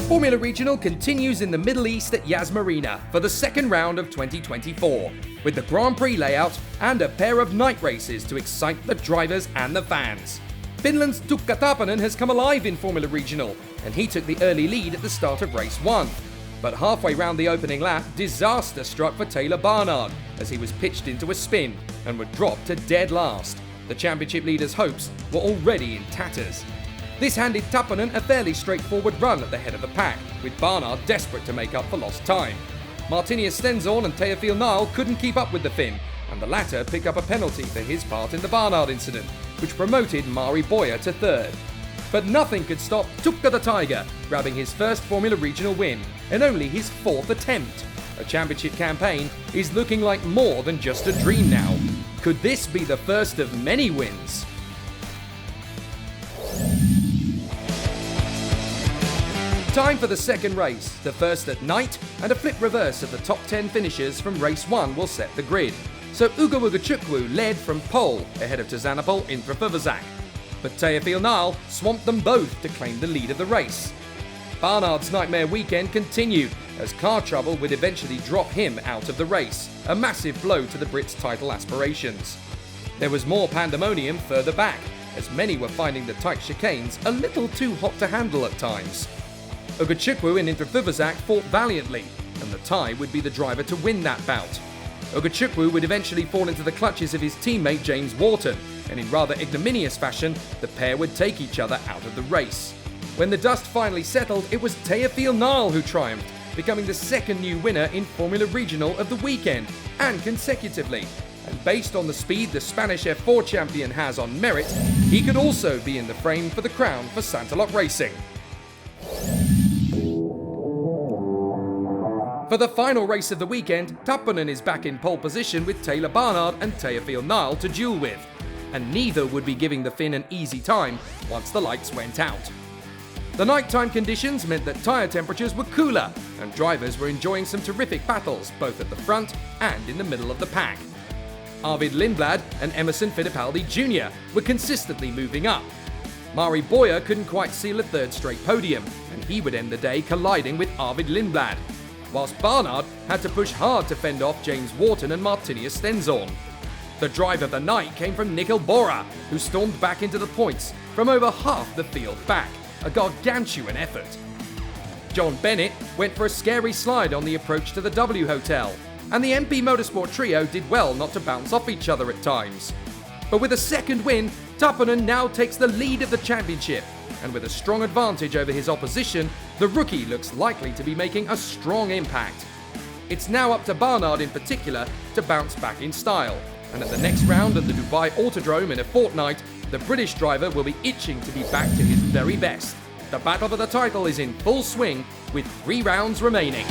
Formula Regional continues in the Middle East at Yas Marina for the second round of 2024, with the Grand Prix layout and a pair of night races to excite the drivers and the fans. Finland's Tuukka Taponen has come alive in Formula Regional, and he took the early lead at the start of race 1. But halfway round the opening lap, disaster struck for Taylor Barnard as he was pitched into a spin and would drop to dead last. The championship leader's hopes were already in tatters. This handed Taponen a fairly straightforward run at the head of the pack, with Barnard desperate to make up for lost time. Martinius Stenson and Teofil Nile couldn't keep up with the Finn, and the latter picked up a penalty for his part in the Barnard incident, which promoted Mari Boyer to third. But nothing could stop Tuukka the Tiger grabbing his first Formula Regional win, and only his fourth attempt. A championship campaign is looking like more than just a dream now. Could this be the first of many wins? Time for the second race, the first at night, and a flip reverse of the top 10 finishers from race 1 will set the grid. So Ugo Ugochukwu led from pole ahead of Tazanopol Intrafuvuzak. But Teofil Nile swamped them both to claim the lead of the race. Barnard's nightmare weekend continued as car trouble would eventually drop him out of the race, a massive blow to the Brits' title aspirations. There was more pandemonium further back, as many were finding the tight chicanes a little too hot to handle at times. Ugochukwu in Intrafuvuzak fought valiantly, and the tie would be the driver to win that bout. Ugochukwu would eventually fall into the clutches of his teammate James Wharton, and in rather ignominious fashion, the pair would take each other out of the race. When the dust finally settled, it was Teofil Nile who triumphed, becoming the second new winner in Formula Regional of the weekend, and consecutively. And based on the speed the Spanish F4 champion has on merit, he could also be in the frame for the crown for Santalok Racing. For the final race of the weekend, Taponen is back in pole position with Taylor Barnard and Teofil Nile to duel with, and neither would be giving the Finn an easy time once the lights went out. The nighttime conditions meant that tyre temperatures were cooler, and drivers were enjoying some terrific battles both at the front and in the middle of the pack. Arvid Lindblad and Emerson Fittipaldi Jr. were consistently moving up. Mari Boyer couldn't quite seal a third straight podium, and he would end the day colliding with Arvid Lindblad, whilst Barnard had to push hard to fend off James Wharton and Martinius Stenson. The drive of the night came from Nigel Bora, who stormed back into the points from over half the field back, a gargantuan effort. John Bennett went for a scary slide on the approach to the W Hotel, and the MP Motorsport trio did well not to bounce off each other at times. But with a second win, Taponen now takes the lead of the championship, and with a strong advantage over his opposition, the rookie looks likely to be making a strong impact. It's now up to Barnard in particular to bounce back in style, and at the next round at the Dubai Autodrome in a fortnight, the British driver will be itching to be back to his very best. The battle for the title is in full swing with 3 rounds remaining.